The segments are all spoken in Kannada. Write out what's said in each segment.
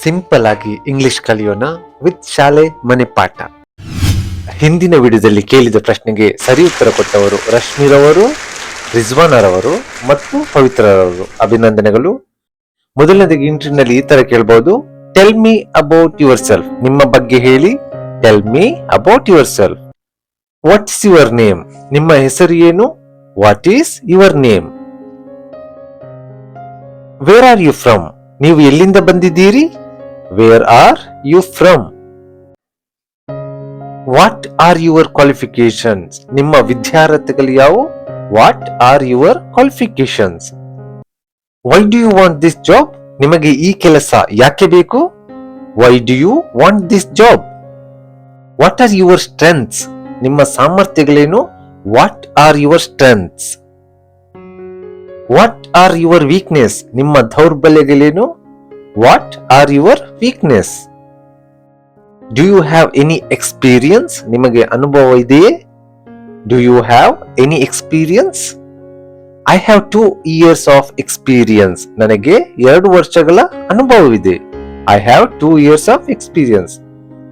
ಸಿಂಪಲ್ ಆಗಿ ಇಂಗ್ಲಿಷ್ ಕಲಿಯೋಣ ವಿತ್ ಶಾಲೆ ಮನೆ ಪಾಠ. ಹಿಂದಿನ ವಿಡಿಯೋದಲ್ಲಿ ಕೇಳಿದ ಪ್ರಶ್ನೆಗೆ ಸರಿ ಉತ್ತರ ಕೊಟ್ಟವರು ರಶ್ಮಿರವರು, ರಿಜ್ವಾನರವರು ಮತ್ತು ಪವಿತ್ರರವರು. ಅಭಿನಂದನೆಗಳು. ಮೊದಲನೇದಾಗಿ ಇಂಟರ್ನಲ್ಲಿ ಈ ತರ ಕೇಳಬಹುದು, tell me about yourself. ನಿಮ್ಮ ಬಗ್ಗೆ ಹೇಳಿ. Tell me about yourself. What is your name? ನಿಮ್ಮ ಹೆಸರು ಏನು? What is your name? Where are you from? ನೀವು ಎಲ್ಲಿಂದ ಬಂದಿದ್ದೀರಿ? Where are you from? What R your qualifications? ನಿಮ್ಮ ವಿದ್ಯಾರ್ಹತೆಗಳು ಯಾವುವು? What R your qualifications? Why do you want this job? ನಿಮಗೆ ಈ ಕೆಲಸ ಯಾಕೆ ಬೇಕು? Why do you want this job? What R your strengths? ನಿಮ್ಮ ಸಾಮರ್ಥ್ಯಗಳೇನು? What R your strengths? What R your weakness? ನಿಮ್ಮ ದೌರ್ಬಲ್ಯಗಳೇನು? ವಾಟ್ ಆರ್ ಯುವರ್ ವೀಕ್ನೆಸ್? Do you have any experience? ನಿಮಗೆ ಅನುಭವ ಇದೆಯೇ? Do you have any experience? I have 2 years of experience. ನನಗೆ 2 ವರ್ಷಗಳ ಅನುಭವವಿದೆ. I have 2 years of experience.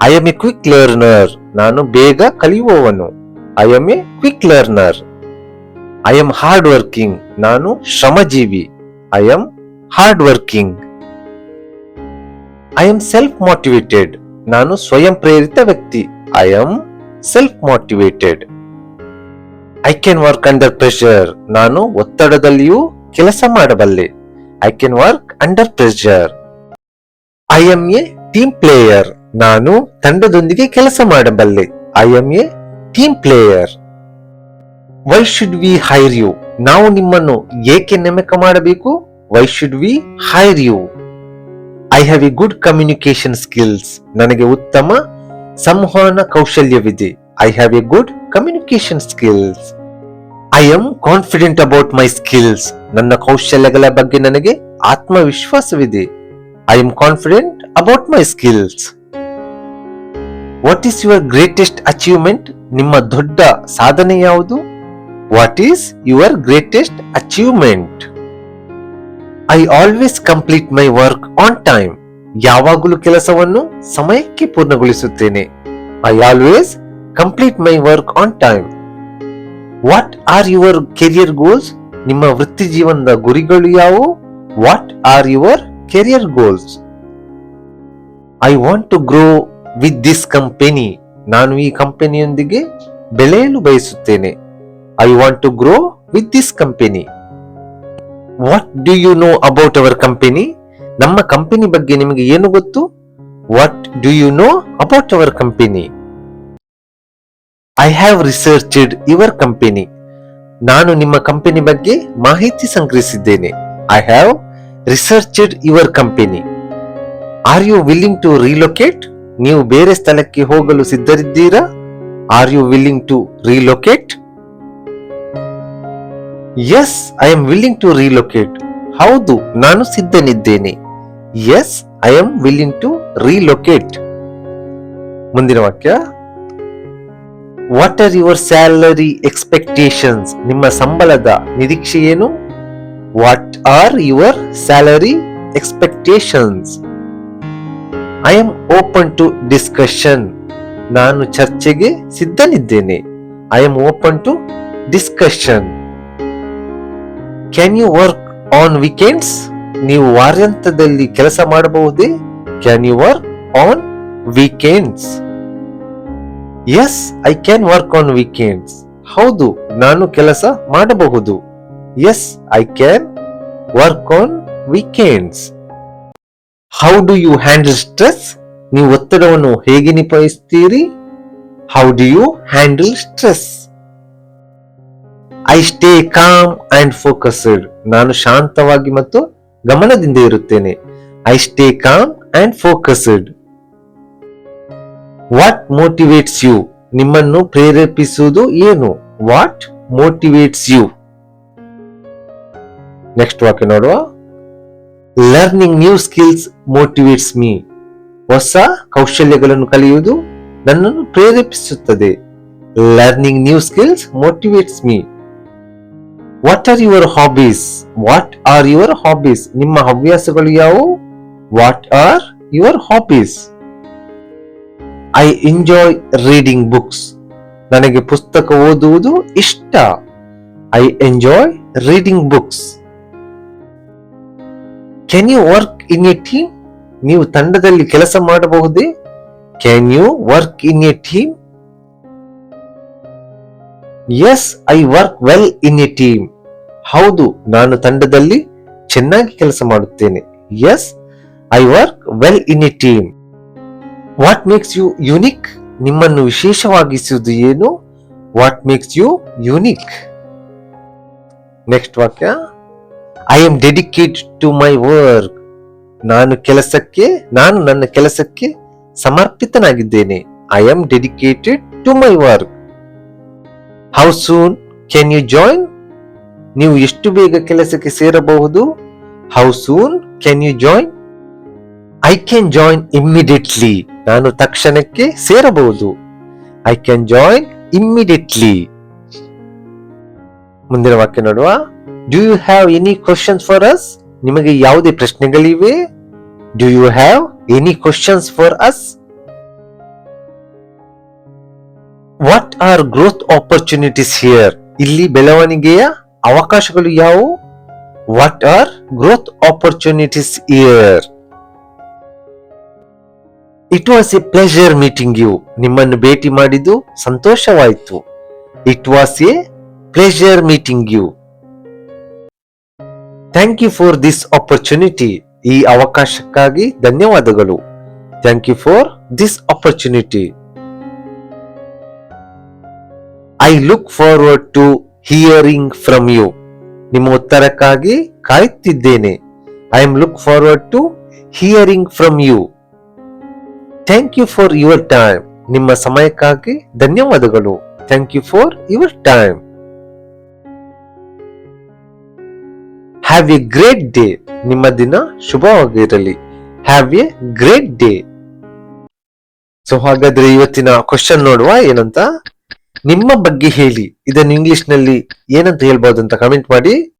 I am a quick learner. ನಾನು ಬೇಗ ಕಲಿಯುವವನು. I am a quick learner. I am hard working. ನಾನು ಶ್ರಮಜೀವಿ. I am hard working. I am self motivated. ನಾನು ಸ್ವಯಂ ಪ್ರೇರಿತ ವ್ಯಕ್ತಿ. I am self motivated. I can work under pressure. ನಾನು ಒತ್ತಡದಲ್ಲಿಯೂ ಕೆಲಸ ಮಾಡಬಲ್ಲೆ. I can work under pressure. I am a team player. ನಾನು ತಂಡದೊಂದಿಗೆ ಕೆಲಸ ಮಾಡಬಲ್ಲೆ. I am a team player. Why should we hire you? ನಾವು ನಿಮ್ಮನ್ನು ಏಕೆ ನೇಮಕ ಮಾಡಬೇಕು? Why should we hire you? I have a good communication skills. ನನಗೆ ಉತ್ತಮ ಸಂವಹನ ಕೌಶಲ್ಯವಿದೆ. I have a good communication skills. I am confident about my skills. ನನ್ನ ಕೌಶಲ್ಯಗಳ ಬಗ್ಗೆ ನನಗೆ ಆತ್ಮವಿಶ್ವಾಸವಿದೆ. I am confident about my skills. What is your greatest achievement? ನಿಮ್ಮ ದೊಡ್ಡ ಸಾಧನೆ ಯಾವುದು? What is your greatest achievement? I always complete my work on time. ಯಾವಾಗಲೂ ಕೆಲಸವನ್ನು ಸಮಯಕ್ಕೆ ಪೂರ್ಣಗೊಳಿಸುತ್ತೇನೆ. I always complete my work on time. What R your career goals? ನಿಮ್ಮ ವೃತ್ತಿ ಜೀವನದ ಗುರಿಗಳು ಯಾವುವು? What R your career goals? I want to grow with this company. ನಾನು ಈ ಕಂಪನಿಯೊಂದಿಗೆ ಬೆಳೆಯಲು ಬಯಸುತ್ತೇನೆ. I want to grow with this company. What do you know about our company? ನಮ್ಮ ಕಂಪನಿ ಬಗ್ಗೆ ನಿಮಗೆ ಏನು ಗೊತ್ತು? What do you know about our company? I have researched your company. ನಾನು ನಿಮ್ಮ ಕಂಪನಿ ಬಗ್ಗೆ ಮಾಹಿತಿ ಸಂಗ್ರಹಿಸಿದ್ದೇನೆ. I have researched your company. Are you willing to relocate? ನೀವು ಬೇರೆ ಸ್ಥಳಕ್ಕೆ ಹೋಗಲು ಸಿದ್ಧರಿದ್ದೀರಾ? Are you willing to relocate? Yes, I am willing to ರಿಲೊಕೇಟ್. ಹೌದು, ನಾನು ಸಿದ್ಧನಿದ್ದೇನೆ. Yes, I am willing to relocate. ಮುಂದಿನ ವಾಕ್ಯ. What R your salary expectations? ನಿಮ್ಮ ಸಂಬಳದ ನಿರೀಕ್ಷೆ ಏನು? What R your salary expectations? I am open to discussion. ನಾನು ಚರ್ಚೆಗೆ ಸಿದ್ಧನಿದ್ದೇನೆ. I am open to discussion. Can you work on weekends? ನೀವು ವಾರಾಂತ್ಯದಲ್ಲಿ ಕೆಲಸ ಮಾಡಬಹುದೇ? Can you work on weekends? Yes, I can work on weekends. ಹೌದು, ನಾನು ಕೆಲಸ ಮಾಡಬಹುದು. Yes, I can work on weekends. How do you handle stress? ನೀವು ಒತ್ತಡವನ್ನು ಹೇಗೆ ನಿಭಾಯಿಸುತ್ತೀರಿ? How do you handle stress? I stay calm and focused. ನಾನು ಶಾಂತವಾಗಿ ಮತ್ತು ಗಮನದಿಂದ ಇರುತ್ತೇನೆ. I stay calm and focused. What motivates you? ನಿಮ್ಮನ್ನು ಪ್ರೇರೇಪಿಸುವುದು ಏನು? What motivates you? ನೆಕ್ಸ್ಟ್ ವಾಕ್ಯ ನೋಡುವ. Learning new skills motivates me. ಹೊಸ ಕೌಶಲ್ಯಗಳನ್ನು ಕಲಿಯುವುದು ನನ್ನನ್ನು ಪ್ರೇರೇಪಿಸುತ್ತದೆ. Learning new skills motivates me. What R your hobbies? What R your hobbies? ನಿಮ್ಮ ಹವ್ಯಾಸಗಳು ಯಾವುವು? What R your hobbies. I enjoy reading books. ನನಗೆ ಪುಸ್ತಕ ಓದುವುದು ಇಷ್ಟ. I enjoy reading books. Can you work in a team? ನೀವು ತಂಡದಲ್ಲಿ ಕೆಲಸ ಮಾಡಬಹುದೇ? Can you work in a team? Yes, I work well in a team. ಹೌದು, ನಾನು ತಂಡದಲ್ಲಿ ಚೆನ್ನಾಗಿ ಕೆಲಸ ಮಾಡುತ್ತೇನೆ. Yes, I work well in a team. What makes you unique? ನಿಮ್ಮನ್ನು ವಿಶೇಷವಾಗಿಸುವುದು ಏನು? What makes you unique? Next ವಾಕ್ಯ, I am dedicated to my work. ನಾನು ನನ್ನ ಕೆಲಸಕ್ಕೆ ಸಮರ್ಪಿತನಾಗಿದ್ದೇನೆ. I am dedicated to my work. How soon can you join? ನೀವು ಎಷ್ಟು ಬೇಗ ಕೆಲಸಕ್ಕೆ ಸೇರಬಹುದು? How soon can you join? I can join immediately. ನಾನು ತಕ್ಷಣಕ್ಕೆ ಸೇರಬಹುದು. I can join immediately. ಮುಂದಿನ ವಾಕ್ಯ ನೋಡುವ. Do you have any questions for us? ನಿಮಗೆ ಯಾವುದೇ ಪ್ರಶ್ನೆಗಳಿವೆ? Do you have any questions for us? What are growth opportunities here? ಇಲ್ಲಿ ಬೆಳವಣಿಗೆಯ ಅವಕಾಶಗಳು ಯಾವುವು? What are growth opportunities here? It was a pleasure meeting you. ನಿಮ್ಮನ್ನು ಭೇಟಿ ಮಾಡಿದ್ದು ಸಂತೋಷವಾಯಿತು. It was a pleasure meeting you. Thank you for this opportunity. ಈ ಅವಕಾಶಕ್ಕಾಗಿ ಧನ್ಯವಾದಗಳು. Thank you for this opportunity. I look forward to hearing from you. ನಿಮ್ಮ ಉತ್ತರಕ್ಕಾಗಿ ಕಾಯುತ್ತಿದ್ದೇನೆ. I am look forward to hearing from you. Thank you for your time. ನಿಮ್ಮ ಸಮಯಕ್ಕಾಗಿ ಧನ್ಯವಾದಗಳು. Thank you for your time. Have a great day. ನಿಮ್ಮ ದಿನ ಶುಭವಾಗಿರಲಿ. Have a great day. So ಹಾಗಾದ್ರೆ ಇವತ್ತಿನ ಕ್ವಶನ್ ನೋಡುವ ಏನಂತ. ನಿಮ್ಮ ಬಗ್ಗೆ ಹೇಳಿ. ಇದನ್ನು ಇಂಗ್ಲಿಷ್ ನಲ್ಲಿ ಏನಂತ ಹೇಳ್ಬಹುದು ಅಂತ ಕಮೆಂಟ್ ಮಾಡಿ.